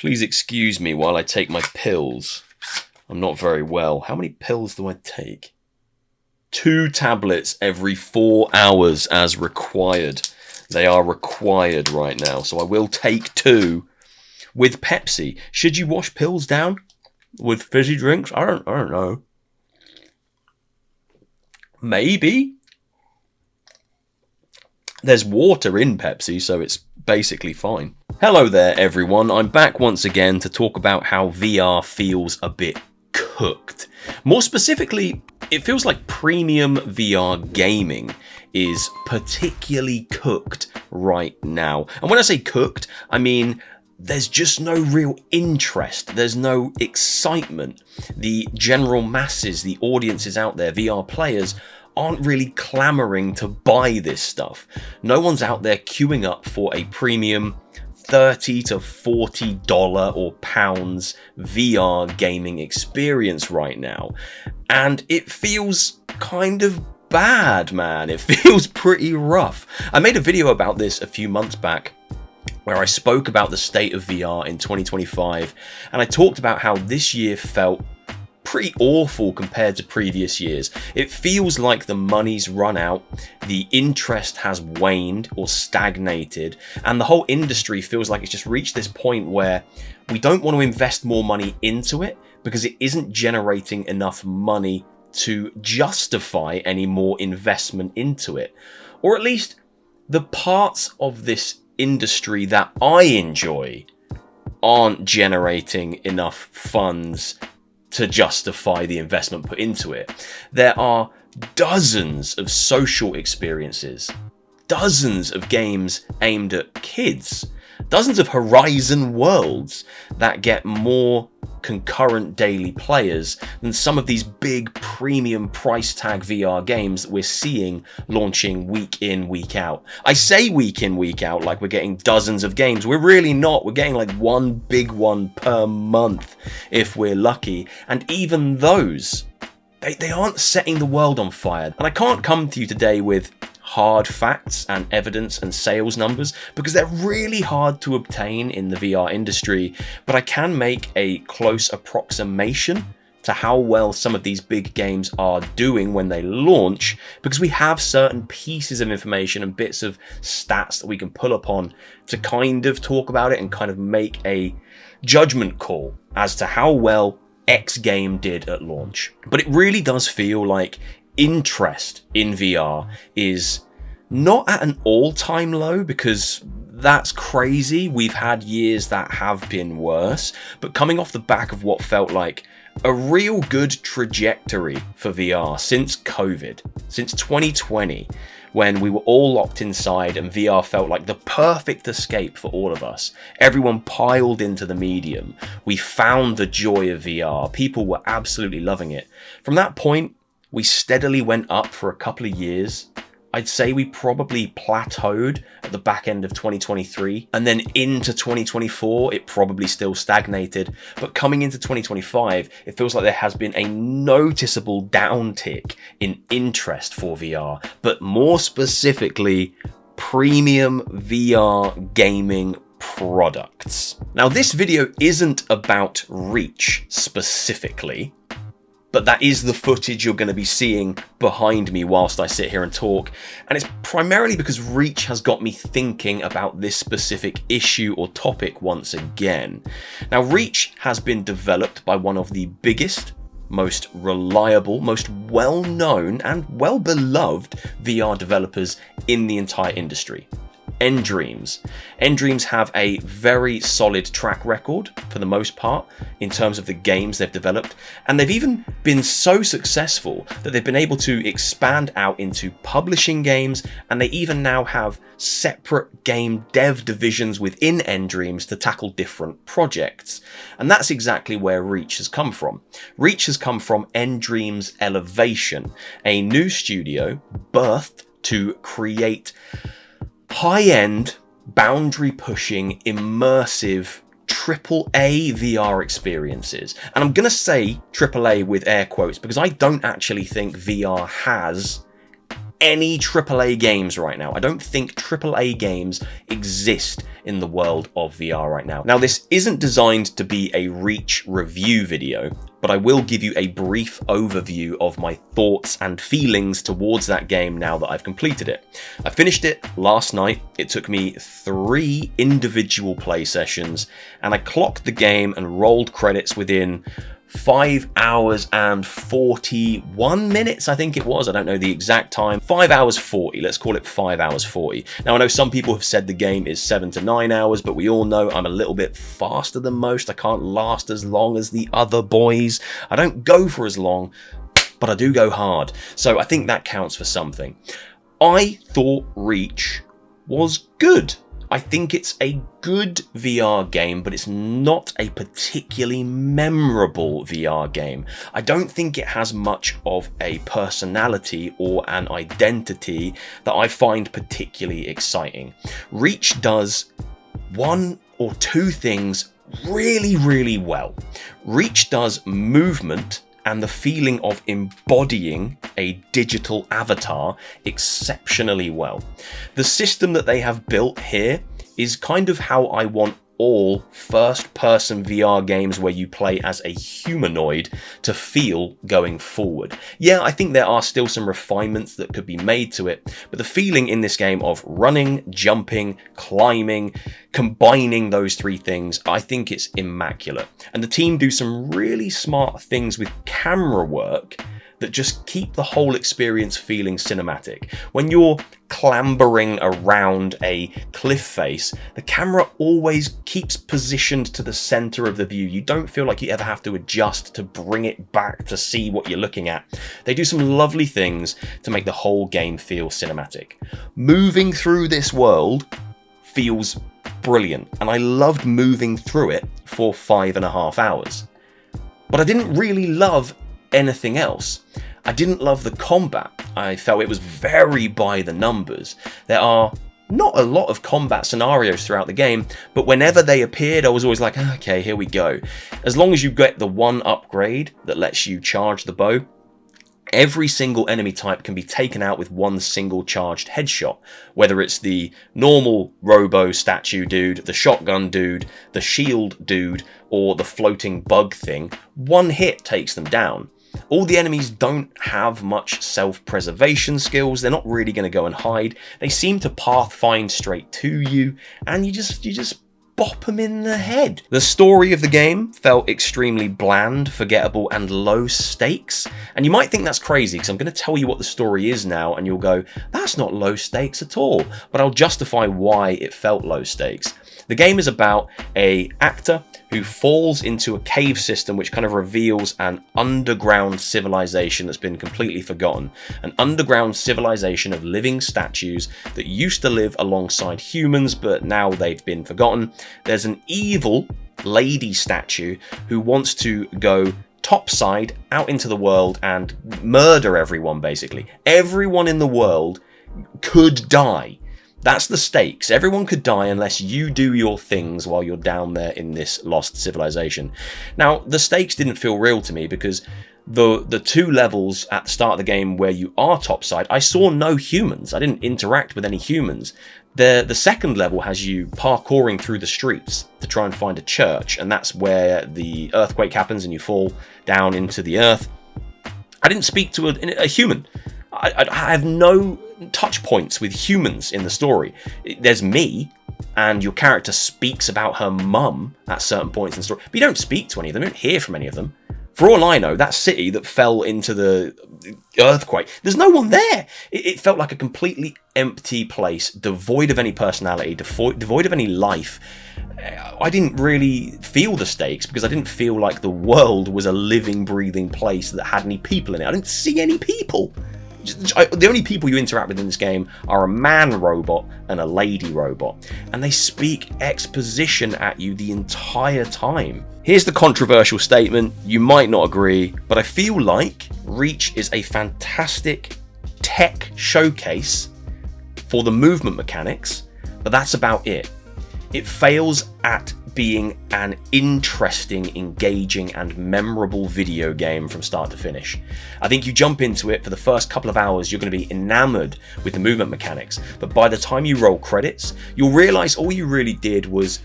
Please excuse me while I take my pills. I'm not very well. How many pills do I take? 2 tablets every 4 hours as required. They are required right now, so I will take 2 with Pepsi. Should you wash pills down with fizzy drinks? I don't know. Maybe. There's water in Pepsi, so it's basically fine. Hello there, everyone. I'm back once again to talk about how VR feels a bit cooked. More specifically, it feels like premium VR gaming is particularly cooked right now. And when I say cooked, I mean there's just no real interest. There's no excitement. The general masses, the audiences out there, VR players, aren't really clamoring to buy this stuff. No one's out there queuing up for a premium $30 to $40 or pounds VR gaming experience right now. And it feels kind of bad, man. It feels pretty rough. I made a video about this a few months back where I spoke about the state of VR in 2025, and I talked about how this year felt pretty awful compared to previous years. It feels like the money's run out, the interest has waned or stagnated, and the whole industry feels like it's just reached this point where we don't want to invest more money into it because it isn't generating enough money to justify any more investment into it. Or at least the parts of this industry that I enjoy aren't generating enough funds to justify the investment put into it. There are dozens of social experiences, dozens of games aimed at kids, dozens of Horizon worlds that get more concurrent daily players than some of these big premium price tag VR games that we're seeing launching week in, week out. I say week in, week out like we're getting dozens of games. We're really not. We're getting like one big one per month if we're lucky. And even those, they aren't setting the world on fire. And I can't come to you today with hard facts and evidence and sales numbers because they're really hard to obtain in the VR industry, but I can make a close approximation to how well some of these big games are doing when they launch, because we have certain pieces of information and bits of stats that we can pull upon to kind of talk about it and kind of make a judgment call as to how well X game did at launch. But it really does feel like interest in VR is not at an all-time low, because that's crazy. We've had years that have been worse, but coming off the back of what felt like a real good trajectory for VR since COVID, since 2020, when we were all locked inside and VR felt like the perfect escape for all of us. Everyone piled into the medium. We found the joy of VR. People were absolutely loving it. From that point, we steadily went up for a couple of years. I'd say we probably plateaued at the back end of 2023, and then into 2024, it probably still stagnated. But coming into 2025, it feels like there has been a noticeable downtick in interest for VR, but more specifically, premium VR gaming products. Now, this video isn't about Reach specifically, but that is the footage you're going to be seeing behind me whilst I sit here and talk. And it's primarily because Reach has got me thinking about this specific issue or topic once again. Now, Reach has been developed by one of the biggest, most reliable, most well-known and well-beloved VR developers in the entire industry. nDreams. nDreams have a very solid track record for the most part in terms of the games they've developed, and they've even been so successful that they've been able to expand out into publishing games, and they even now have separate game dev divisions within nDreams to tackle different projects. And that's exactly where Reach has come from. Reach has come from nDreams Elevation, a new studio birthed to create high-end, boundary-pushing, immersive AAA VR experiences. And I'm going to say AAA with air quotes because I don't actually think VR has any AAA games right now. I don't think AAA games exist in the world of VR right now. Now, this isn't designed to be a Reach review video, but I will give you a brief overview of my thoughts and feelings towards that game now that I've completed it. I finished it last night. It took me 3 individual play sessions, and I clocked the game and rolled credits within 5 hours and 41 minutes, I think it was. I don't know the exact time. 5 hours 40. Let's call it 5 hours 40. Now, I know some people have said the game is 7 to 9 hours, but we all know I'm a little bit faster than most. I can't last as long as the other boys. I don't go for as long, but I do go hard. So I think that counts for something. I thought Reach was good. I think it's a good VR game, but it's not a particularly memorable VR game. I don't think it has much of a personality or an identity that I find particularly exciting. Reach does 1 or 2 things really, really well. Reach does movement and the feeling of embodying a digital avatar exceptionally well. The system that they have built here is kind of how I want all first-person VR games where you play as a humanoid to feel going forward. Yeah, I think there are still some refinements that could be made to it, but the feeling in this game of running, jumping, climbing, combining those 3 things, I think it's immaculate. And the team do some really smart things with camera work that just keep the whole experience feeling cinematic. When you're clambering around a cliff face, the camera always keeps positioned to the center of the view. You don't feel like you ever have to adjust to bring it back to see what you're looking at. They do some lovely things to make the whole game feel cinematic. Moving through this world feels brilliant, and I loved moving through it for 5.5 hours. But I didn't really love anything else. I didn't love the combat. I felt it was very by the numbers. There are not a lot of combat scenarios throughout the game, but whenever they appeared, I was always like, okay, here we go. As long as you get the 1 upgrade that lets you charge the bow, every single enemy type can be taken out with 1 single charged headshot. Whether it's the normal robo statue dude, the shotgun dude, the shield dude, or the floating bug thing, 1 hit takes them down. All the enemies don't have much self-preservation skills. They're not really going to go and hide. They seem to pathfind straight to you, and you just bop them in the head. The story of the game felt extremely bland, forgettable, and low stakes. And you might think that's crazy, because I'm going to tell you what the story is now, and you'll go, that's not low stakes at all. But I'll justify why it felt low stakes. The game is about an actor who falls into a cave system which kind of reveals an underground civilization that's been completely forgotten. An underground civilization of living statues that used to live alongside humans, but now they've been forgotten. There's an evil lady statue who wants to go topside out into the world and murder everyone, basically. Everyone in the world could die. That's the stakes. Everyone could die unless you do your things while you're down there in this lost civilization. Now, the stakes didn't feel real to me because the 2 levels at the start of the game where you are topside, I saw no humans. I didn't interact with any humans. The 2nd level has you parkouring through the streets to try and find a church, and that's where the earthquake happens and you fall down into the earth. I didn't speak to a human. I have no touch points with humans in the story. There's me, and your character speaks about her mum at certain points in the story, but you don't speak to any of them, you don't hear from any of them. For all I know, that city that fell into the earthquake, there's no one there. It felt like a completely empty place, devoid of any personality, devoid of any life. I didn't really feel the stakes because I didn't feel like the world was a living, breathing place that had any people in it. I didn't see any people. The only people you interact with in this game are a man robot and a lady robot, and they speak exposition at you the entire time. Here's the controversial statement. You might not agree, but I feel like Reach is a fantastic tech showcase for the movement mechanics, but that's about it. It fails at being an interesting, engaging, and memorable video game from start to finish. I think you jump into it, for the first couple of hours, you're going to be enamored with the movement mechanics, but by the time you roll credits, you'll realize all you really did was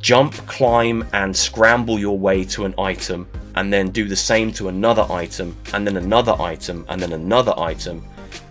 jump, climb, and scramble your way to an item, and then do the same to another item, and then another item, and then another item,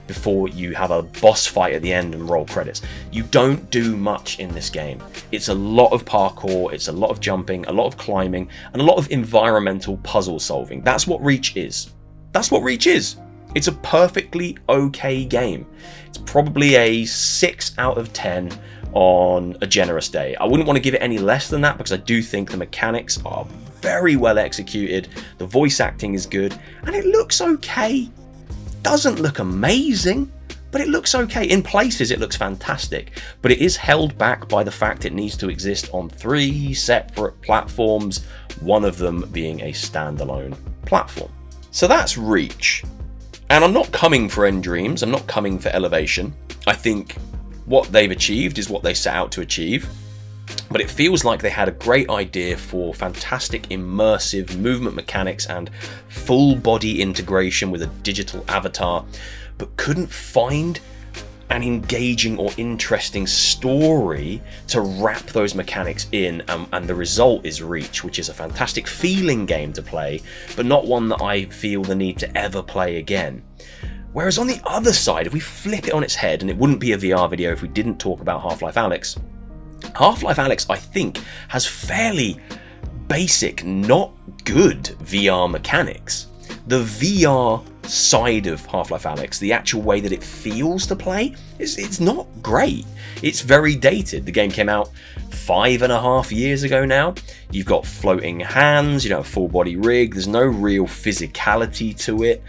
before you have a boss fight at the end and roll credits. You don't do much in this game. It's a lot of parkour, it's a lot of jumping, a lot of climbing, and a lot of environmental puzzle solving. That's what Reach is. That's what Reach is. It's a perfectly okay game. It's probably a 6 out of 10 on a generous day. I wouldn't want to give it any less than that, because I do think the mechanics are very well executed, the voice acting is good, and it looks okay. Doesn't look amazing, but it looks okay. In places it looks fantastic, but it is held back by the fact it needs to exist on 3 separate platforms, one of them being a standalone platform. So that's Reach. And I'm not coming for End Dreams, I'm not coming for Elevation. I think what they've achieved is what they set out to achieve, but it feels like they had a great idea for fantastic immersive movement mechanics and full body integration with a digital avatar, but couldn't find an engaging or interesting story to wrap those mechanics in, and the result is Reach, which is a fantastic feeling game to play, but not one that I feel the need to ever play again. Whereas on the other side, if we flip it on its head, and it wouldn't be a VR video if we didn't talk about Half-Life Alyx, Half-Life Alyx, I think, has fairly basic, not good VR mechanics. The VR side of Half-Life Alyx, the actual way that it feels to play, it's not great. It's very dated. The game came out 5.5 years ago now. You've got floating hands, you know, a full body rig. There's no real physicality to it.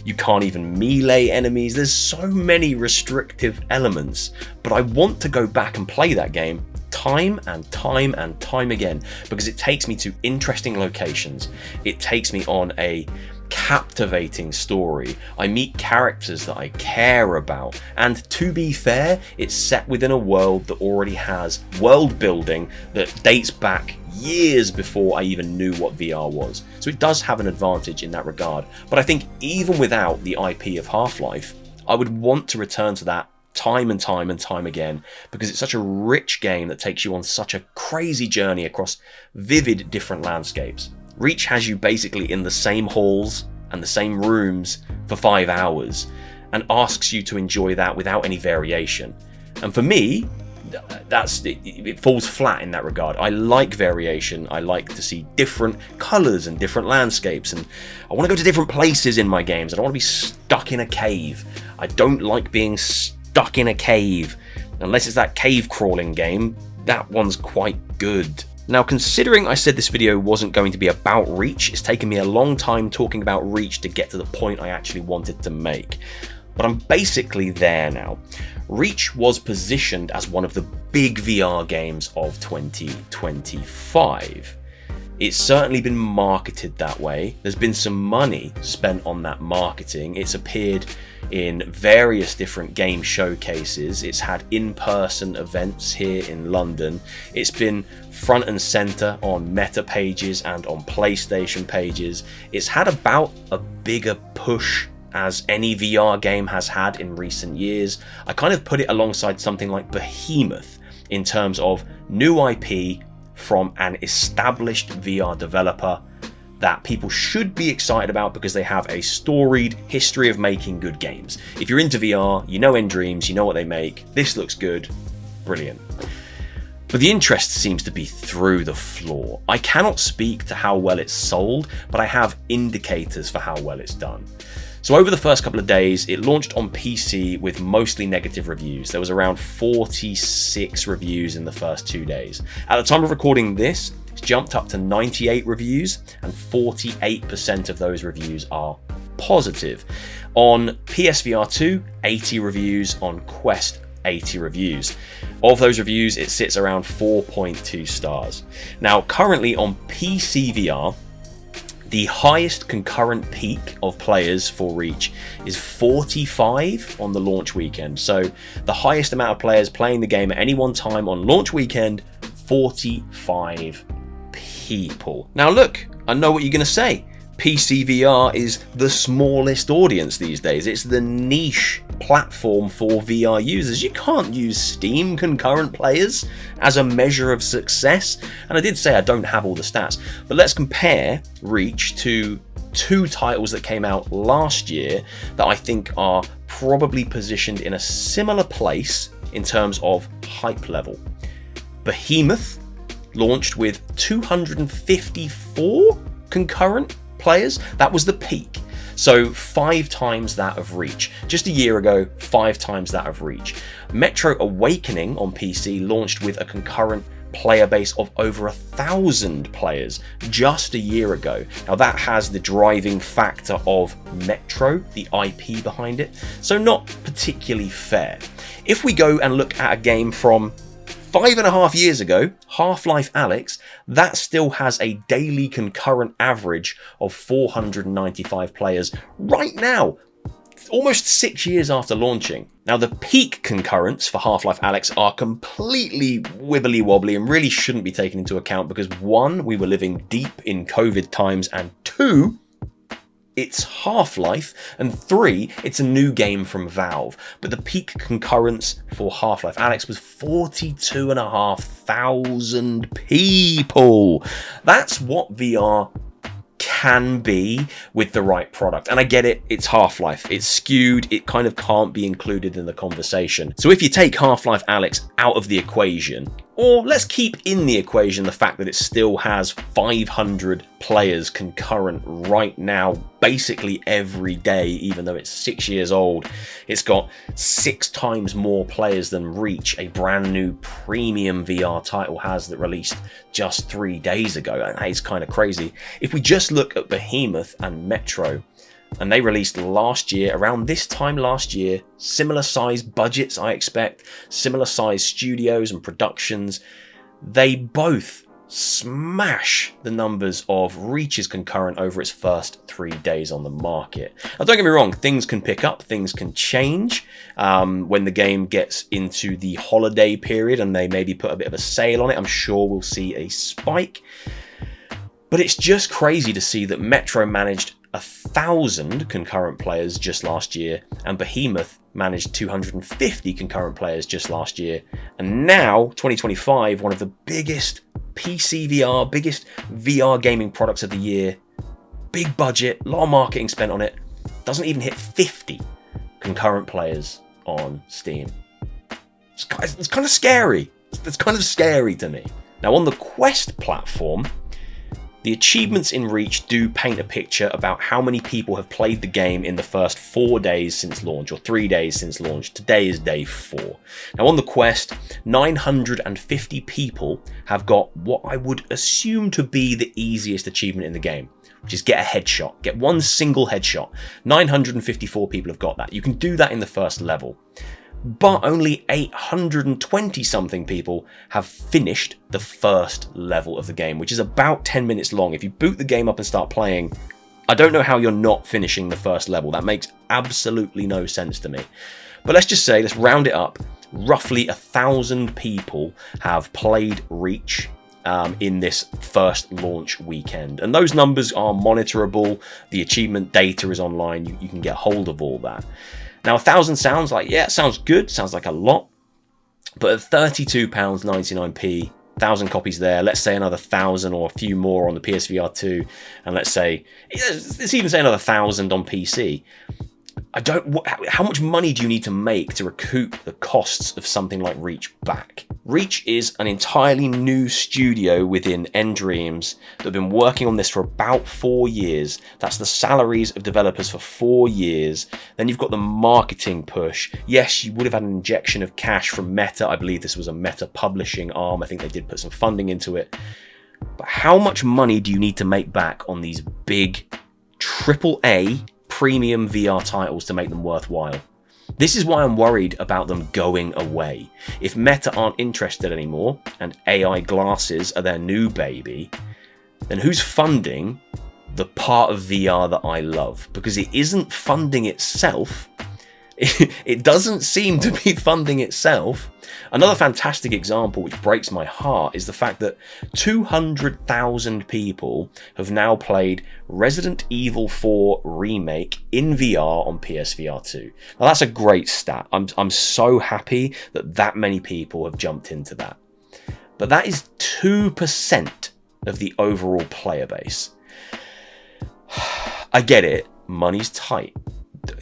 You can't even melee enemies. There's so many restrictive elements, but I want to go back and play that game time and time and time again, because it takes me to interesting locations. It takes me on a captivating story. I meet characters that I care about, and to be fair, it's set within a world that already has world building that dates back years before I even knew what VR was. So it does have an advantage in that regard. But I think even without the IP of Half-Life, I would want to return to that time and time and time again, because it's such a rich game that takes you on such a crazy journey across vivid different landscapes. Reach has you basically in the same halls and the same rooms for 5 hours, and asks you to enjoy that without any variation. And for me, it falls flat in that regard. I like variation. I like to see different colours and different landscapes, and I want to go to different places in my games. I don't want to be stuck in a cave. I don't like being stuck in a cave, unless it's that cave crawling game. That one's quite good. Now, considering I said this video wasn't going to be about Reach, it's taken me a long time talking about Reach to get to the point I actually wanted to make. But I'm basically there now. Reach was positioned as one of the big VR games of 2025. It's certainly been marketed that way. There's been some money spent on that marketing. It's appeared in various different game showcases. It's had in-person events here in London. It's been front and center on Meta pages and on PlayStation pages. It's had about a bigger push as any VR game has had in recent years. I kind of put it alongside something like Behemoth in terms of new IP from an established VR developer that people should be excited about because they have a storied history of making good games. If you're into VR, you know End Dreams, you know what they make. This looks good. Brilliant. But the interest seems to be through the floor. I cannot speak to how well it's sold, but I have indicators for how well it's done. So over the first couple of days, it launched on PC with mostly negative reviews. There was around 46 reviews in the first 2 days. At the time of recording this, it's jumped up to 98 reviews, and 48% of those reviews are positive. On PSVR 2, 80 reviews. On Quest, 80 reviews. Of those reviews, it sits around 4.2 stars. Now, currently on PC VR, the highest concurrent peak of players for Reach is 45 on the launch weekend. So the highest amount of players playing the game at any one time on launch weekend, 45 people. Now look, I know what you're going to say. PC VR is the smallest audience these days. It's the niche platform for VR users. You can't use Steam concurrent players as a measure of success. And I did say I don't have all the stats, but let's compare Reach to two titles that came out last year that I think are probably positioned in a similar place in terms of hype level. Behemoth launched with 254 concurrent players. That was the peak. So 5 times that of Reach. Just a year ago, 5 times that of Reach. Metro Awakening on PC launched with a concurrent player base of over 1,000 players just a year ago. Now that has the driving factor of Metro, the IP behind it, so not particularly fair. If we go and look at a game from 5.5 years ago, Half-Life Alyx, that still has a daily concurrent average of 495 players right now, almost 6 years after launching. Now the peak concurrents for Half-Life Alyx are completely wibbly wobbly and really shouldn't be taken into account because 1, we were living deep in COVID times, and 2, it's Half-Life, and 3, it's a new game from Valve. But the peak concurrence for Half-Life Alyx was 42,500 people. That's what VR can be with the right product. And I get it, it's Half-Life, it's skewed, it kind of can't be included in the conversation. So if you take Half-Life Alyx out of the equation, or let's keep in the equation the fact that it still has 500 players concurrent right now, basically every day, even though it's 6 years old. It's got 6 times more players than Reach, a brand new premium VR title, has that released just 3 days ago. And that is kind of crazy. If we just look at Behemoth and Metro, and they released last year, around this time last year, similar size budgets I expect, similar size studios and productions, they both smash the numbers of Reach's concurrent over its first 3 days on the market. Now don't get me wrong, things can pick up, things can change when the game gets into the holiday period and they maybe put a bit of a sale on it. I'm sure we'll see a spike. But it's just crazy to see that Metro managed 1,000 concurrent players just last year, and Behemoth managed 250 concurrent players just last year. And now, 2025, one of the biggest PC VR, biggest VR gaming products of the year, big budget, a lot of marketing spent on it, doesn't even hit 50 concurrent players on Steam. It's kind of scary. It's kind of scary to me. Now, on the Quest platform, the achievements in Reach do paint a picture about how many people have played the game in the first 4 days since launch, or 3 days since launch. Today is day 4. Now on the Quest, 950 people have got what I would assume to be the easiest achievement in the game, which is get a headshot. Get one single headshot. 954 people have got that. You can do that in the first level. But only 820 something people have finished the first level of the game, which is about 10 minutes long. If you boot the game up and start playing, I don't know how you're not finishing the first level. That makes absolutely no sense to me. But let's just say, let's round it up, roughly 1,000 people have played Reach in this first launch weekend. And those numbers are monitorable. The achievement data is online. You can get hold of all that. Now, 1,000 sounds like, yeah, it sounds good, sounds like a lot, but at £32.99p, 1,000 copies there, let's say another 1,000 or a few more on the PSVR 2, and let's say, let's even say another 1,000 on PC. How much money do you need to make to recoup the costs of something like Reach back? Reach is an entirely new studio within nDreams that have been working on this for about 4 years. That's the salaries of developers for 4 years. Then you've got the marketing push. Yes, you would have had an injection of cash from Meta. I believe this was a Meta publishing arm. I think they did put some funding into it. But how much money do you need to make back on these big AAA premium VR titles to make them worthwhile? This is why I'm worried about them going away. If Meta aren't interested anymore and AI glasses are their new baby, then who's funding the part of VR that I love? Because it isn't funding itself, It doesn't seem to be funding itself. Another fantastic example which breaks my heart is the fact that 200,000 people have now played Resident Evil 4 Remake in VR on PSVR 2. Now that's a great stat. I'm so happy that that many people have jumped into that. But that is 2% of the overall player base. I get it, money's tight.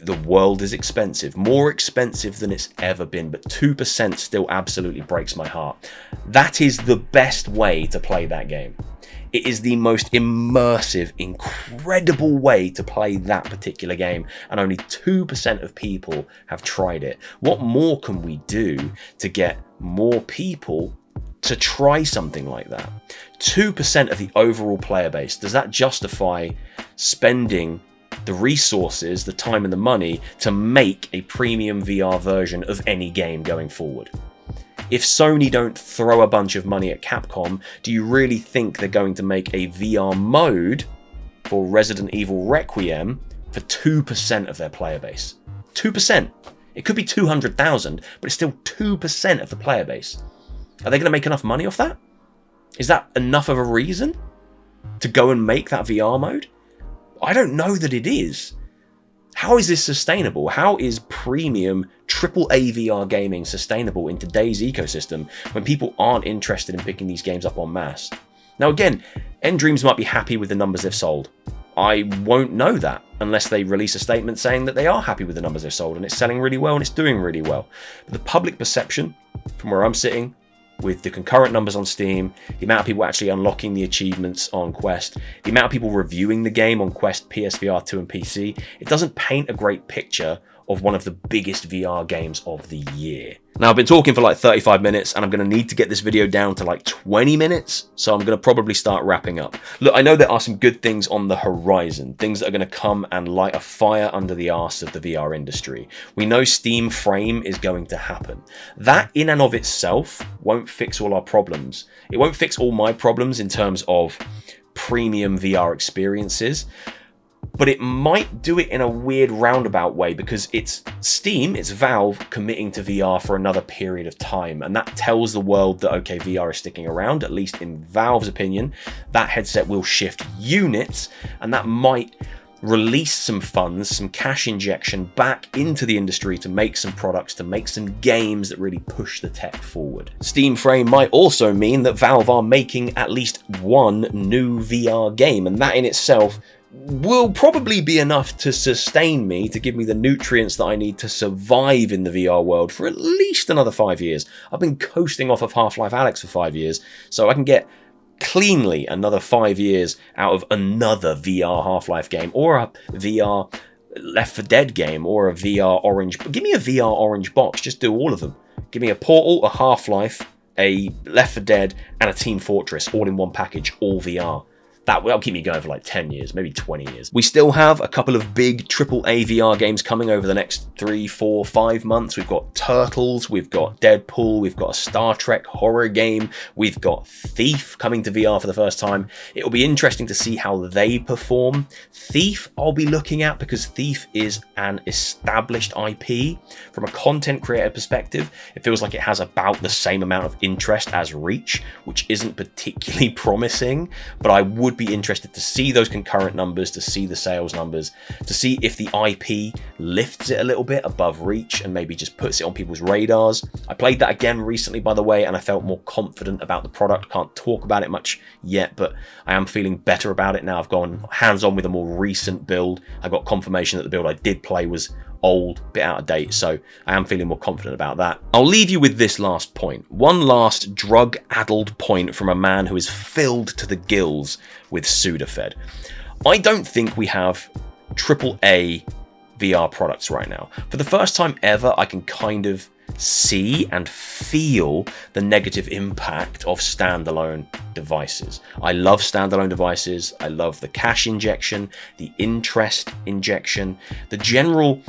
The world is expensive, more expensive than it's ever been, but 2% still absolutely breaks my heart. That is the best way to play that game. It is the most immersive, incredible way to play that particular game, and only 2% of people have tried it. What more can we do to get more people to try something like that? 2% of the overall player base, does that justify spending the resources, the time and the money to make a premium VR version of any game going forward? If Sony don't throw a bunch of money at Capcom, do you really think they're going to make a VR mode for Resident Evil Requiem for 2% of their player base? 2%. It could be 200,000, but it's still 2% of the player base. Are they going to make enough money off that? Is that enough of a reason to go and make that VR mode? I don't know that it is. How is this sustainable? How is premium AAA VR gaming sustainable in today's ecosystem when people aren't interested in picking these games up en masse? Now again, N-Dreams might be happy with the numbers they've sold. I won't know that unless they release a statement saying that they are happy with the numbers they've sold and it's selling really well and it's doing really well. But the public perception, from where I'm sitting, with the concurrent numbers on Steam, the amount of people actually unlocking the achievements on Quest, the amount of people reviewing the game on Quest, PSVR 2 and PC, it doesn't paint a great picture of one of the biggest VR games of the year. Now, I've been talking for like 35 minutes and I'm going to need to get this video down to like 20 minutes, so I'm going to probably start wrapping up. Look, I know there are some good things on the horizon, things that are going to come and light a fire under the arse of the VR industry. We know Steam Frame is going to happen. That in and of itself won't fix all our problems. It won't fix all my problems in terms of premium VR experiences, but it might do it in a weird roundabout way because it's Steam, it's Valve committing to VR for another period of time, and that tells the world that okay, VR is sticking around, at least in Valve's opinion. That headset will shift units, and that might release some funds, some cash injection back into the industry to make some products, to make some games that really push the tech forward. Steam Frame might also mean that Valve are making at least one new VR game, and that in itself will probably be enough to sustain me, to give me the nutrients that I need to survive in the VR world for at least another 5 years. I've been coasting off of Half-Life Alyx for 5 years, so I can get cleanly another 5 years out of another VR Half-Life game, or a VR Left 4 Dead game, or a VR Orange. Give me a VR Orange box, just do all of them. Give me a Portal, a Half-Life, a Left 4 Dead, and a Team Fortress, all in one package, all VR. That will keep me going for like 10 years, maybe 20 years. We still have a couple of big AAA VR games coming over the next 3, 4, 5 months. We've got Turtles, we've got Deadpool, we've got a Star Trek horror game, we've got Thief coming to VR for the first time. It'll be interesting to see how they perform. Thief I'll be looking at because Thief is an established IP. From a content creator perspective, it feels like it has about the same amount of interest as Reach, which isn't particularly promising, but I would be interested to see those concurrent numbers, to see the sales numbers, to see if the IP lifts it a little bit above Reach and maybe just puts it on people's radars. I played that again recently, by the way, and I felt more confident about the product. Can't talk about it much yet, but I am feeling better about it now. I've gone hands-on with a more recent build. I got confirmation that the build I did play was old, bit out of date, so I am feeling more confident about that. I'll leave you with this last point. One last drug-addled point from a man who is filled to the gills with Sudafed. I don't think we have AAA VR products right now. For the first time ever, I can kind of see and feel the negative impact of standalone devices. I love standalone devices. I love the cash injection, the interest injection, the general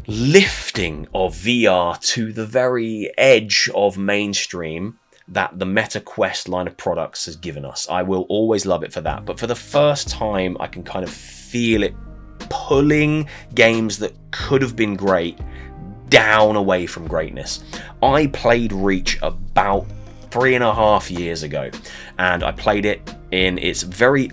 lifting of VR to the very edge of mainstream that the Meta Quest line of products has given us. I will always love it for that, but for the first time I can kind of feel it pulling games that could have been great down away from greatness. I played Reach about 3.5 years ago, and I played it in its very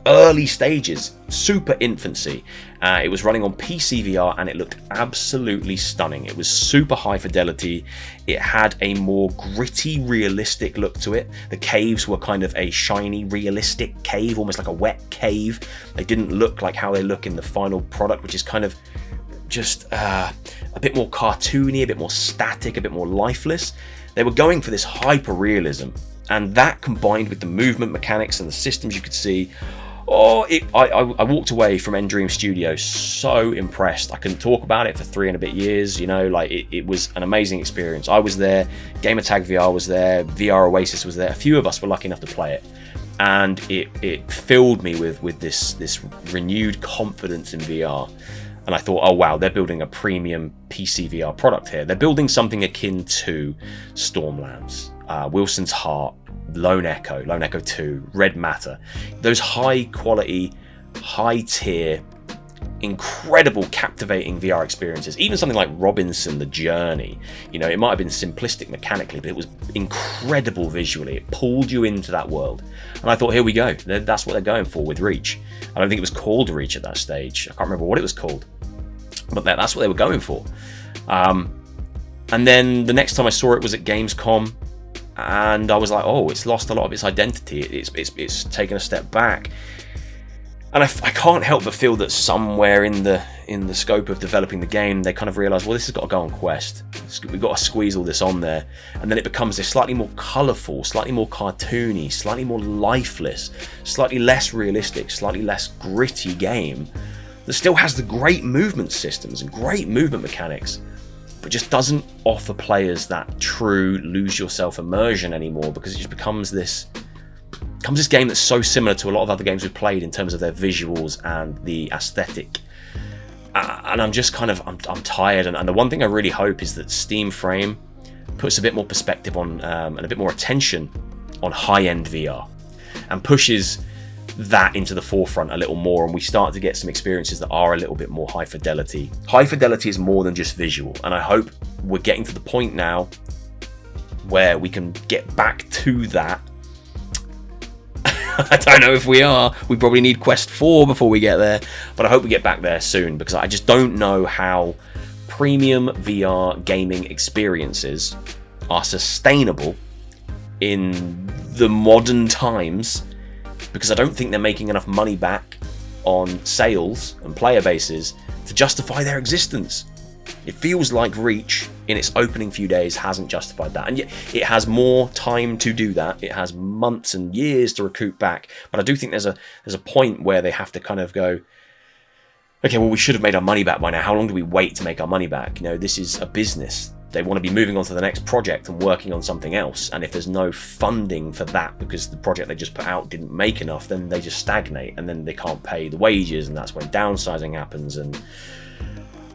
early stages, super infancy. It was running on PC VR and it looked absolutely stunning. It was super high fidelity. It had a more gritty, realistic look to it. The caves were kind of a shiny, realistic cave, almost like a wet cave. They didn't look like how they look in the final product, which is kind of just a bit more cartoony, a bit more static, a bit more lifeless. They were going for this hyper realism, and that combined with the movement mechanics and the systems you could see, I walked away from Endream Studios so impressed. I couldn't talk about it for 3 and a bit years, you know, like it was an amazing experience. I was there, Gamertag VR was there, VR Oasis was there, a few of us were lucky enough to play it, and it filled me with this renewed confidence in VR. And I thought, oh wow, they're building a premium PC VR product here. They're building something akin to Stormlands, Wilson's Heart, Lone Echo 2, Red Matter. Those high quality, high tier, incredible, captivating VR experiences. Even something like Robinson The Journey, you know, it might have been simplistic mechanically, but it was incredible visually. It pulled you into that world. And I thought, here we go. That's what they're going for with Reach. I don't think it was called Reach at that stage. I can't remember what it was called, but that's what they were going for. And then the next time I saw it was at Gamescom, and I was like, oh, it's lost a lot of its identity. It's taken a step back. And I can't help but feel that somewhere in the scope of developing the game, they kind of realised, well, this has got to go on Quest. We've got to squeeze all this on there. And then it becomes this slightly more colourful, slightly more cartoony, slightly more lifeless, slightly less realistic, slightly less gritty game that still has the great movement systems and great movement mechanics, but just doesn't offer players that true lose yourself immersion anymore, because it just becomes this game that's so similar to a lot of other games we've played in terms of their visuals and the aesthetic. And I'm just kind of, I'm tired. And the one thing I really hope is that Steam Frame puts a bit more perspective on and a bit more attention on high-end VR and pushes that into the forefront a little more, and we start to get some experiences that are a little bit more high fidelity. High fidelity is more than just visual, and I hope we're getting to the point now where we can get back to that. I don't know if we are. We probably need Quest 4 before we get there, but I hope we get back there soon, because I just don't know how premium VR gaming experiences are sustainable in the modern times, because I don't think they're making enough money back on sales and player bases to justify their existence. It feels like Reach in its opening few days hasn't justified that, and yet it has more time to do that. It has months and years to recoup back, but I do think there's a point where they have to kind of go, okay, well, we should have made our money back by now. How long do we wait to make our money back? You know, this is a business. They want to be moving on to the next project and working on something else, and if there's no funding for that because the project they just put out didn't make enough, then they just stagnate, and then they can't pay the wages, and that's when downsizing happens. And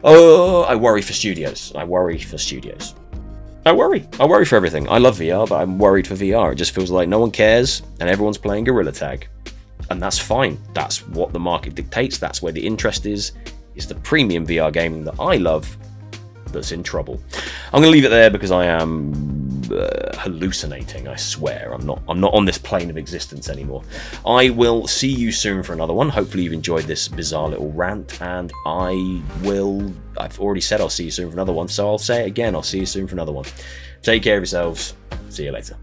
I worry for studios. I worry for everything. I love VR, but I'm worried for VR. It just feels like no one cares and everyone's playing Gorilla Tag, and that's fine. That's what the market dictates. That's where the interest is. It's the premium VR gaming that I love that's in trouble. I'm going to leave it there because I am hallucinating. I swear I'm not on this plane of existence anymore. I will see you soon for another one. Hopefully you've enjoyed this bizarre little rant, and I've already said I'll see you soon for another one, so I'll say it again. I'll see you soon for another one. Take care of yourselves. See you later.